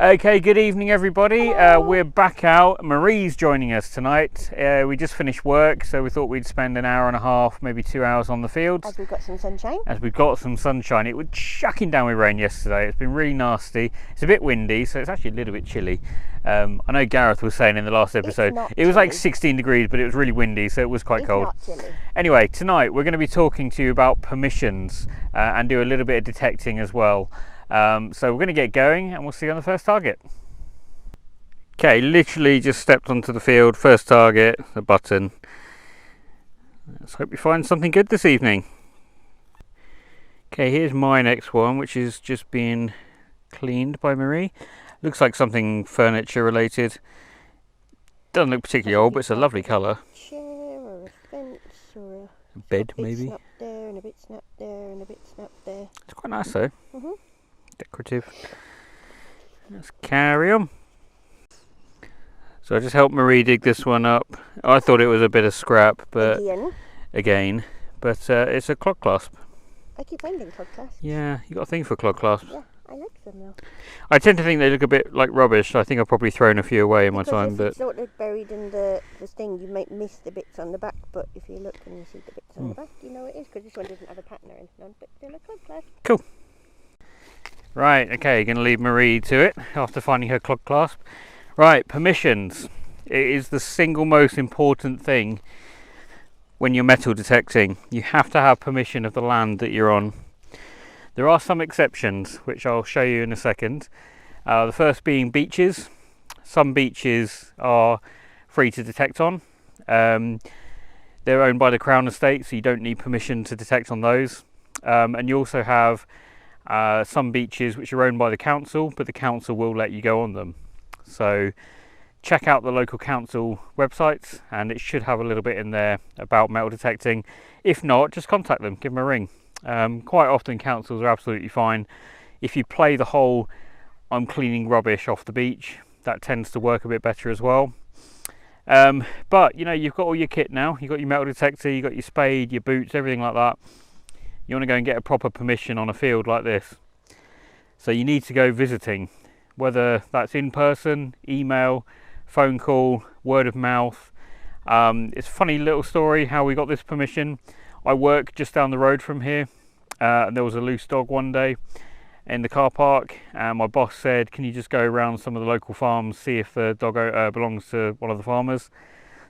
Okay, good evening everybody. We're back out. Marie's joining us tonight. We just finished work, so we thought we'd spend an hour and a half, maybe 2 hours on the fields. As we've got some sunshine. It was chucking down with rain yesterday. It's been really nasty. It's a bit windy, so it's actually a little bit chilly. I know Gareth was saying in the last episode it was like 16 degrees, but it was really windy, so it was quite cold. It's not chilly. Anyway, tonight we're going to be talking to you about permissions and do a little bit of detecting as well. So we're going to get going and we'll see you on the first target. Okay, literally just stepped onto the field. First target, a button. Let's hope we find something good this evening. Okay, here's my next one, which is just being cleaned by Marie. Looks like something furniture related. Doesn't look particularly old, but it's a lovely colour. Chair or a fence or A bed a bit maybe. snap there and a bit snap there and a bit snap there. It's quite nice though. Mhm. Decorative. Let's carry on. So I just helped Marie dig this one up. I thought it was a bit of scrap, but again, it's a clog clasp. I keep finding clog clasps. Yeah, you got a thing for clog clasps. Yeah, I like them now. I tend to think they look a bit like rubbish. I think I've probably thrown a few away in my time, if but it's sort of buried in the thing, you might miss the bits on the back. But if you look and you see the bits on the back, you know it is, because this one doesn't have a pattern or anything on, but they're a clog clasp. Cool. Right, okay, going to leave Marie to it after finding her clog clasp. Right, permissions. It is the single most important thing when you're metal detecting. You have to have permission of the land that you're on. There are some exceptions, which I'll show you in a second. The first being beaches. Some beaches are free to detect on. They're owned by the Crown Estate, so you don't need permission to detect on those. And you also have some beaches which are owned by the council, but the council will let you go on them. So check out the local council websites and it should have a little bit in there about metal detecting. If not, just contact them, give them a ring. Quite often councils are absolutely fine. If you play the whole I'm cleaning rubbish off the beach, that tends to work a bit better as well. But you know, you've got all your kit now. You've got your metal detector, you've got your spade, your boots, everything like that. You want to go and get a proper permission on a field like this. So you need to go visiting, whether that's in person, email, phone call, word of mouth. It's a funny little story how we got this permission. I work just down the road from here, and there was a loose dog one day in the car park, and my boss said, can you just go around some of the local farms, see if the dog belongs to one of the farmers.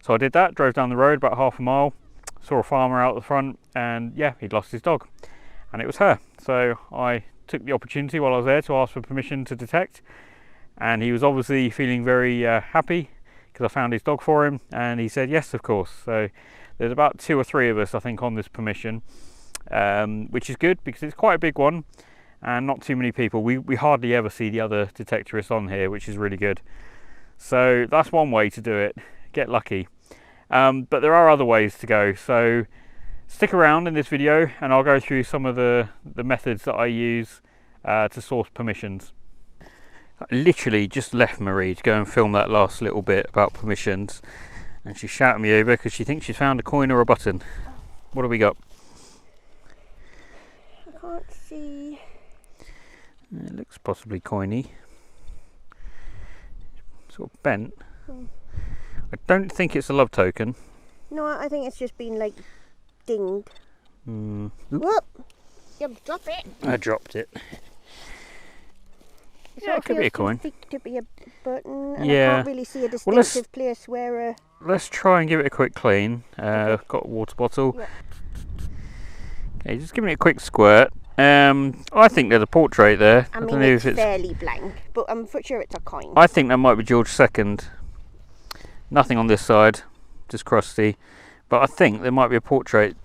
So I did that, drove down the road about half a mile, saw a farmer out the front, and yeah, he'd lost his dog and it was her. So I took the opportunity while I was there to ask for permission to detect, and he was obviously feeling very happy because I found his dog for him, and he said yes, of course. So there's about 2 or 3 of us I think on this permission, which is good because it's quite a big one and not too many people. We hardly ever see the other detectorists on here, which is really good. So that's one way to do it, get lucky. But there are other ways to go, so stick around in this video and I'll go through some of the methods that I use to source permissions. I literally just left Marie to go and film that last little bit about permissions, and she's shouting me over because she thinks she's found a coin or a button. What have we got? I can't see. It looks possibly coiny. Sort of bent. I don't think it's a love token. No, I think it's just been like dinged. Whoop. You drop it. I dropped it. Yeah, it could be a coin. To be a button, and yeah. I can't really see a distinctive place where. Let's try and give it a quick clean. Okay. Got a water bottle. Yeah. Okay, just giving it a quick squirt. I think there's a portrait there. I mean, it's fairly blank, but I'm sure it's a coin. I think that might be George II. Nothing on this side, just crusty. But I think there might be a portrait.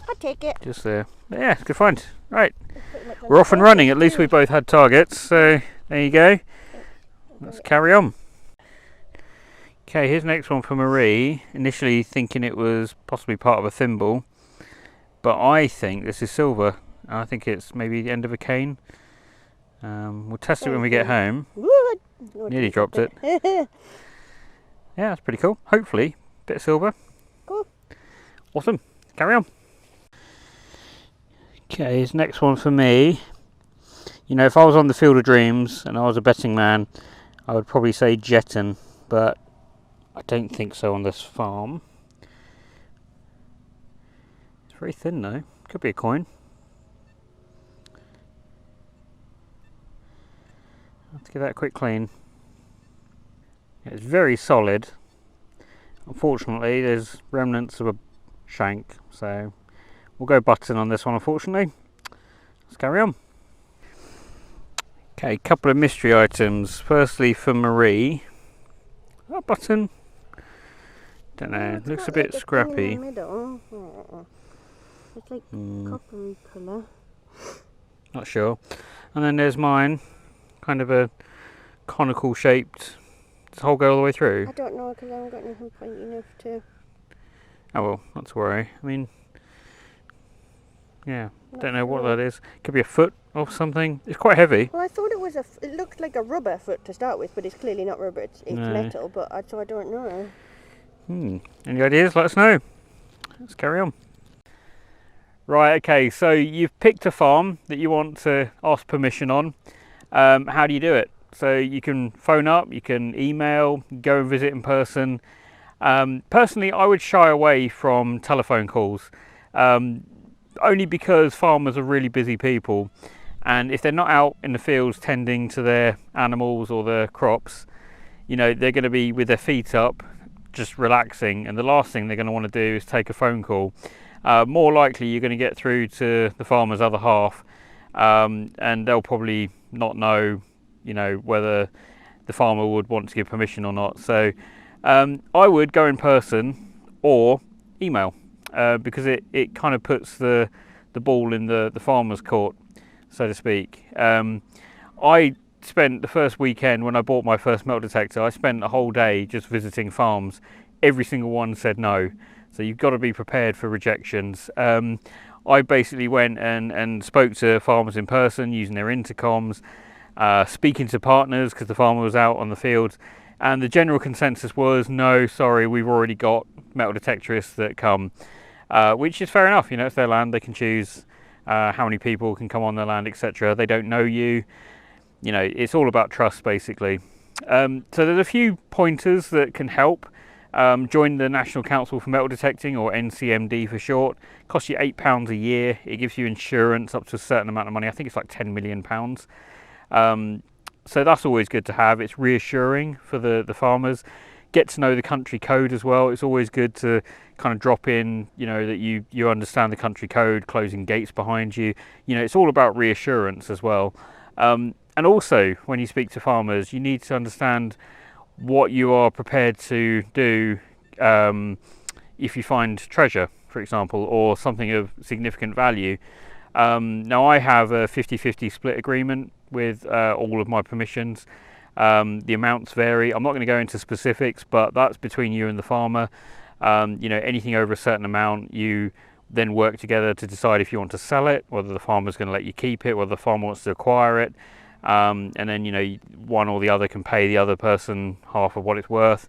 I'll take it. Just there. But yeah, good find. Right, we're off and running. At least we both had targets, so there you go. Let's carry on. Okay, here's the next one for Marie. Initially thinking it was possibly part of a thimble, but I think this is silver. I think it's maybe the end of a cane. We'll test it when we get home. Nearly dropped it. Yeah, that's pretty cool. Hopefully, bit of silver. Cool. Awesome. Carry on. Okay, here's the next one for me. You know, if I was on the Field of Dreams and I was a betting man, I would probably say Jetton, but I don't think so on this farm. It's very thin though. Could be a coin. I'll have to give that a quick clean. It's very solid. Unfortunately, there's remnants of a shank, so we'll go button on this one, unfortunately. Let's carry on. Okay, couple of mystery items. Firstly, for Marie. Oh, button. Don't know. Oh, Looks a bit scrappy. In the middle. Oh. It's like coppery colour. Not sure. And then there's mine. Kind of a conical shaped. Does the hole go all the way through? I don't know because I haven't got anything pointy enough to. Oh well, not to worry. I mean, yeah, don't know what that is. Could be a foot or something. It's quite heavy. Well, I thought it was it looked like a rubber foot to start with, but it's clearly not rubber. It's No. metal, but so I don't know. Any ideas? Let us know. Let's carry on. Right, okay, so you've picked a farm that you want to ask permission on. How do you do it? So you can phone up, you can email, go and visit in person. Personally, I would shy away from telephone calls, only because farmers are really busy people, and if they're not out in the fields tending to their animals or their crops, you know, they're going to be with their feet up, just relaxing, and the last thing they're going to want to do is take a phone call. More likely you're going to get through to the farmer's other half, and they'll probably not know, you know, whether the farmer would want to give permission or not. So I would go in person or email, because it kind of puts the ball in the farmer's court, so to speak. I spent the first weekend when I bought my first metal detector, I spent a whole day just visiting farms. Every single one said no. So you've got to be prepared for rejections. I basically went and spoke to farmers in person using their intercoms, speaking to partners because the farmer was out on the field, and the general consensus was no, sorry, we've already got metal detectorists that come, which is fair enough. You know, it's their land, they can choose how many people can come on their land, etc. They don't know you. You know, it's all about trust basically. So there's a few pointers that can help. Join the National Council for Metal Detecting, or NCMD for short. Costs you £8 a year. It gives you insurance up to a certain amount of money. I think it's like £10 million. So that's always good to have. It's reassuring for the farmers. Get to know the country code as well. It's always good to kind of drop in, you know, that you understand the country code, closing gates behind you. You know, it's all about reassurance as well. And also, when you speak to farmers, you need to understand what you are prepared to do if you find treasure, for example, or something of significant value. Now I have a 50-50 split agreement with all of my permissions. The amounts vary. I'm not going to go into specifics, but that's between you and the farmer. You know, anything over a certain amount, you then work together to decide if you want to sell it, whether the farmer's going to let you keep it, whether the farmer wants to acquire it. And then, you know, one or the other can pay the other person half of what it's worth.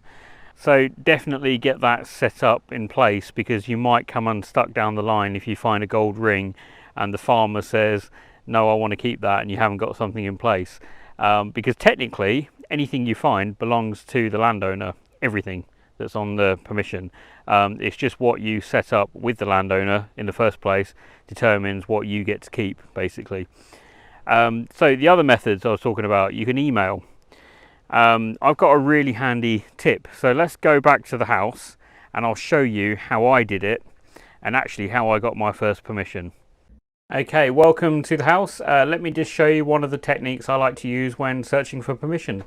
So definitely get that set up in place, because you might come unstuck down the line if you find a gold ring and the farmer says, no, I want to keep that, and you haven't got something in place. Because technically anything you find belongs to the landowner, everything that's on the permission. It's just what you set up with the landowner in the first place determines what you get to keep, basically. So the other methods I was talking about, you can email. I've got a really handy tip. So let's go back to the house and I'll show you how I did it and actually how I got my first permission. Okay, welcome to the house. Let me just show you one of the techniques I like to use when searching for permission.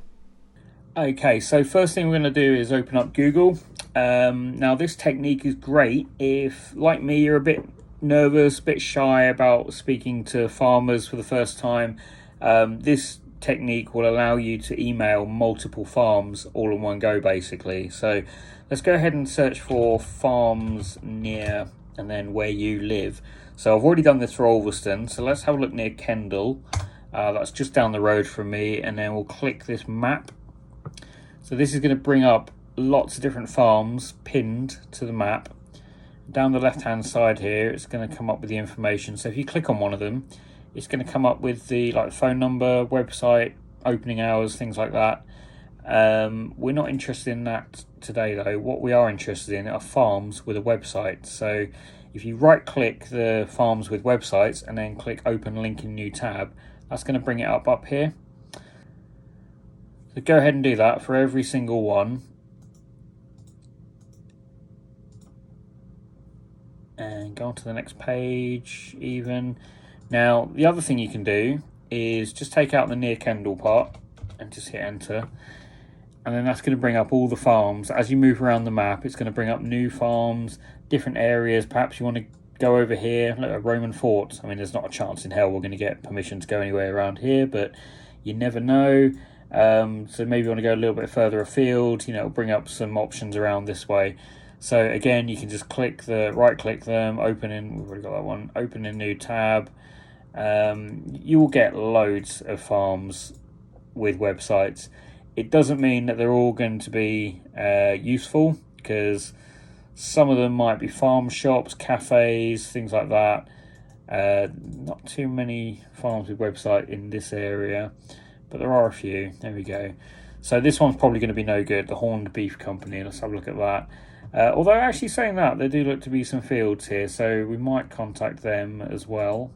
Okay, so first thing we're going to do is open up Google. Now this technique is great if, like me, you're a bit nervous, a bit shy about speaking to farmers for the first time. This technique will allow you to email multiple farms all in one go, basically. So let's go ahead and search for farms near and then where you live. So I've already done this for Ulverston, so let's have a look near Kendal. That's just down the road from me, and then we'll click this map. So this is going to bring up lots of different farms pinned to the map. Down the left hand side here, it's going to come up with the information. So if you click on one of them, it's going to come up with the phone number, website, opening hours, things like that. We're not interested in that today though. What we are interested in are farms with a website. So if you right click the farms with websites and then click open link in new tab, that's going to bring it up here. So go ahead and do that for every single one. And go on to the next page even. Now the other thing you can do is just take out the near Kendall part and just hit enter. And then that's going to bring up all the farms. As you move around the map, it's going to bring up new farms, different areas. Perhaps you want to go over here, look at Roman forts. I mean, there's not a chance in hell we're going to get permission to go anywhere around here, but you never know. So maybe you want to go a little bit further afield, you know, bring up some options around this way. So again, you can just right click them, open in, we've already got that one, open a new tab. You will get loads of farms with websites. It doesn't mean that they're all going to be useful, because some of them might be farm shops, cafes, things like that. Not too many farms with website in this area, but there are a few. There we go. So this one's probably going to be no good, the Horned Beef Company. Let's have a look at that. Although actually saying that, there do look to be some fields here, so we might contact them as well.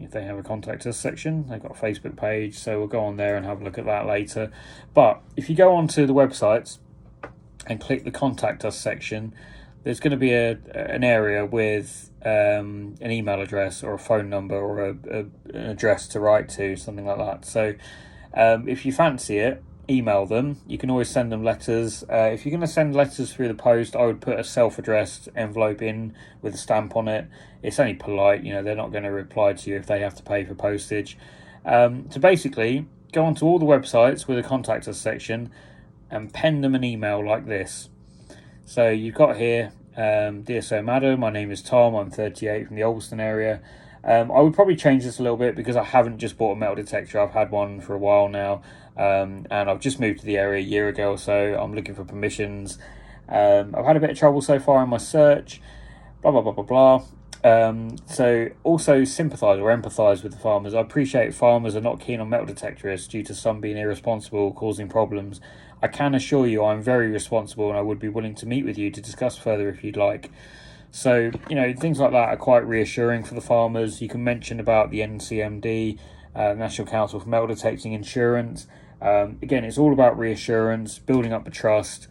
If they have a contact us section, they've got a Facebook page, so we'll go on there and have a look at that later. But if you go onto the websites and click the contact us section, there's going to be an area with an email address or a phone number or an address to write to, something like that. So if you fancy it, email them. You can always send them letters. If you're going to send letters through the post, I would put a self-addressed envelope in with a stamp on it. It's only polite, you know, they're not going to reply to you if they have to pay for postage. So basically, go onto all the websites with a contact us section and pen them an email like this. So you've got here, dear Sir Madam, my name is Tom, I'm 38 from the Alston area. I would probably change this a little bit because I haven't just bought a metal detector. I've had one for a while now, and I've just moved to the area a year ago or so. I'm looking for permissions. I've had a bit of trouble so far in my search, blah, blah, blah, blah, blah. So also sympathise or empathise with the farmers. I appreciate farmers are not keen on metal detectorists due to some being irresponsible, causing problems. I can assure you I'm very responsible and I would be willing to meet with you to discuss further if you'd like. So, you know, things like that are quite reassuring for the farmers. You can mention about the NCMD, National Council for Metal Detecting Insurance. Again, it's all about reassurance, building up the trust.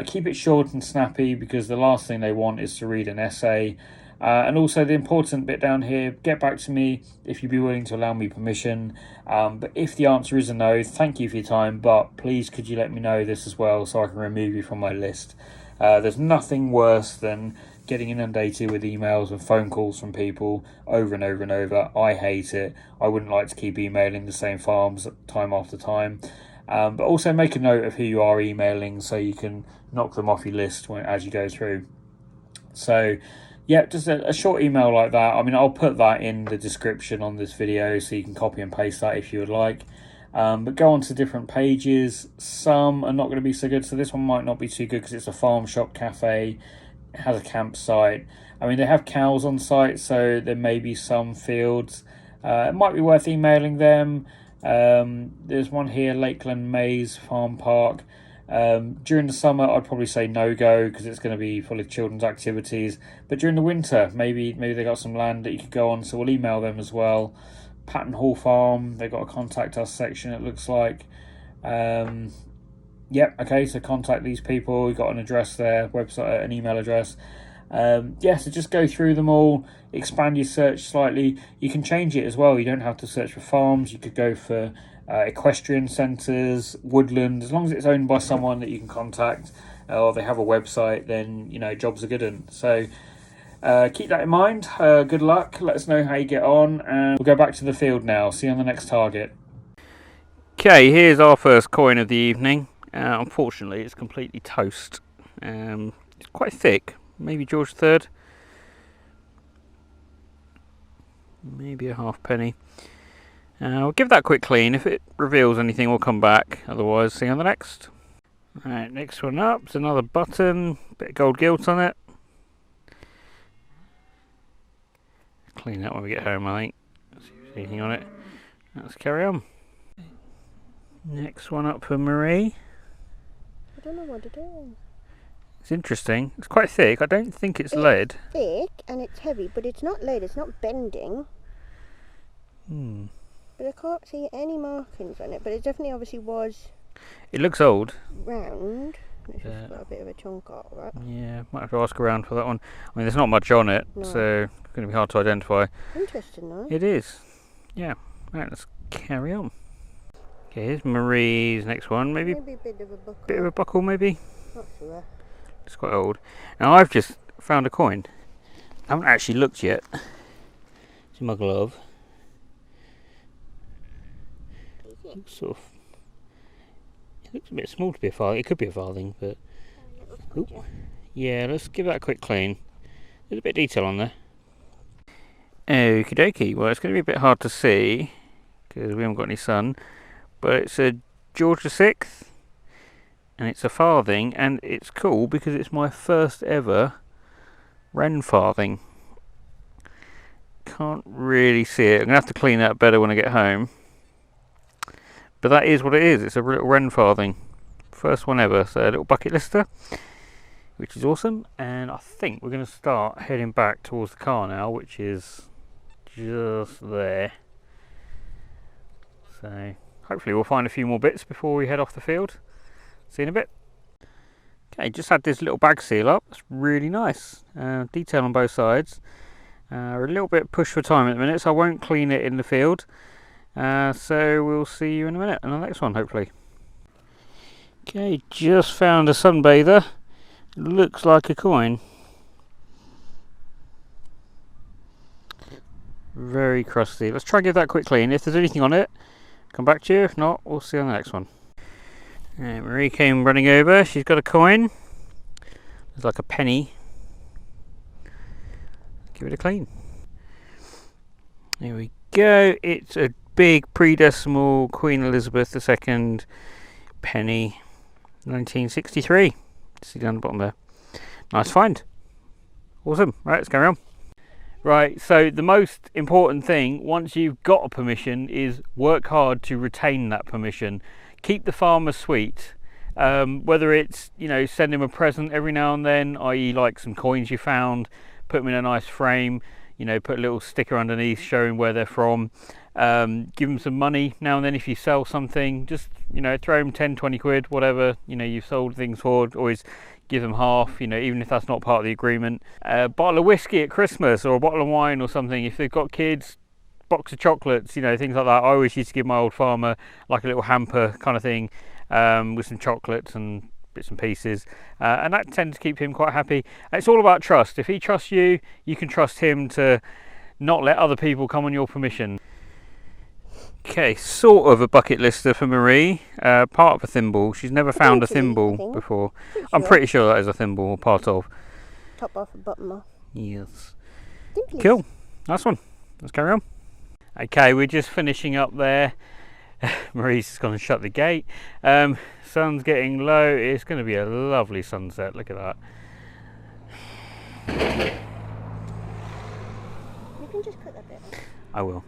Keep it short and snappy, because the last thing they want is to read an essay. And also the important bit down here, get back to me if you'd be willing to allow me permission. But if the answer is a no, thank you for your time, but please could you let me know this as well so I can remove you from my list. There's nothing worse than getting inundated with emails and phone calls from people over and over and over. I hate it. I wouldn't like to keep emailing the same farms time after time. But also make a note of who you are emailing so you can knock them off your list as you go through. So yeah, just a short email like that. I mean, I'll put that in the description on this video so you can copy and paste that if you would like. But go on to different pages. Some are not going to be so good. So this one might not be too good because it's a farm shop cafe. It has a campsite. I mean, they have cows on site, so there may be some fields. It might be worth emailing them. There's one here, Lakeland Maze Farm Park. During the summer, I'd probably say no-go because it's going to be full of children's activities. But during the winter, maybe they got some land that you could go on, so we'll email them as well. Patton Hall Farm, they've got a contact us section, it looks like. Yep, okay, so contact these people. We've got an address there, website, an email address. So just go through them all, expand your search slightly. You can change it as well. You don't have to search for farms. You could go for equestrian centres, woodland. As long as it's owned by someone that you can contact or they have a website, then, you know, jobs are good. So keep that in mind. Good luck. Let us know how you get on. And we'll go back to the field now. See you on the next target. Okay, here's our first coin of the evening. Unfortunately, it's completely toast. It's quite thick. Maybe George III. Maybe a halfpenny. We'll give that a quick clean. If it reveals anything, we'll come back. Otherwise, see you on the next. Alright, next one up is another button. Bit of gold gilt on it. Clean that when we get home, I think. See if there's anything on it. Let's carry on. Next one up for Marie. I don't know what to do. It's interesting. It's quite thick. I don't think it's lead. Thick and it's heavy, but it's not lead. It's not bending. But I can't see any markings on it. But it definitely obviously was. It looks old. Round. It's just got a bit of a chunk out of it. Yeah, might have to ask around for that one. I mean, there's not much on it, so it's going to be hard to identify. Interesting though. It is. Yeah. Right, let's carry on. Okay, here's Marie's next one. Maybe a bit of a buckle. Bit of a buckle, maybe? Not sure. It's quite old. Now, I've just found a coin. I haven't actually looked yet. It's in my glove. Looks sort of. It looks a bit small to be a farthing. It could be a farthing, but. Yeah, let's give that a quick clean. There's a bit of detail on there. Okie dokie. Well, it's going to be a bit hard to see because we haven't got any sun. But it's a George VI, and it's a farthing, and it's cool because it's my first ever Wren farthing. Can't really see it. I'm going to have to clean that better when I get home. But that is what it is. It's a little Wren farthing. First one ever. So a little bucket lister, which is awesome. And I think we're going to start heading back towards the car now, which is just there. So hopefully we'll find a few more bits before we head off the field. See you in a bit. Okay, just had this little bag seal up. It's really nice. Detail on both sides. We're a little bit pushed for time at the minute, so I won't clean it in the field. So we'll see you in a minute on the next one, hopefully. Okay, just found a sunbather. Looks like a coin. Very crusty. Let's try and give that a quick clean. If there's anything on it, come back to you. If not, we'll see you on the next one. Marie came running over. She's got a coin. It's like a penny. Give it a clean. There we go. It's a big pre-decimal Queen Elizabeth II penny, 1963. See down the bottom there. Nice find. Awesome. Right, let's carry on. Right, so the most important thing once you've got a permission is work hard to retain that permission. Keep the farmer sweet. Whether it's, send him a present every now and then, i.e. like some coins you found, put them in a nice frame, put a little sticker underneath showing where they're from. Give them some money now and then if you sell something. Just, throw them 10, 20 quid, whatever, you've sold things for. Always give them half, even if that's not part of the agreement. A bottle of whiskey at Christmas or a bottle of wine or something. If they've got kids, box of chocolates, things like that. I always used to give my old farmer like a little hamper kind of thing with some chocolates and bits and pieces, and that tends to keep him quite happy. It's all about trust. If he trusts you, you can trust him to not let other people come on your permission. Okay, sort of a bucket lister for Marie, part of a thimble. She's never found a thimble before. I'm pretty sure that is a thimble, or part of. Top off and bottom off. Yes. Dimplies. Cool, nice one. Let's carry on. Okay, we're just finishing up there. Marie's just gone and shut the gate. Sun's getting low. It's going to be a lovely sunset. Look at that. You can just cut that bit off. I will.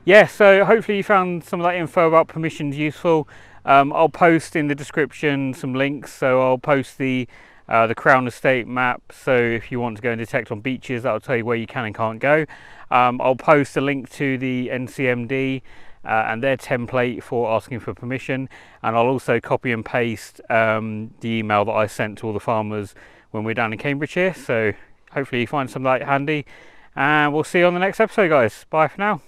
Yeah, so hopefully you found some of that info about permissions useful. I'll post in the description some links. So I'll post the Crown Estate map. So if you want to go and detect on beaches, that'll tell you where you can and can't go. I'll post a link to the NCMD and their template for asking for permission, and I'll also copy and paste the email that I sent to all the farmers when we're down in Cambridgeshire. So hopefully you find some of that handy, and we'll see you on the next episode, guys. Bye for now.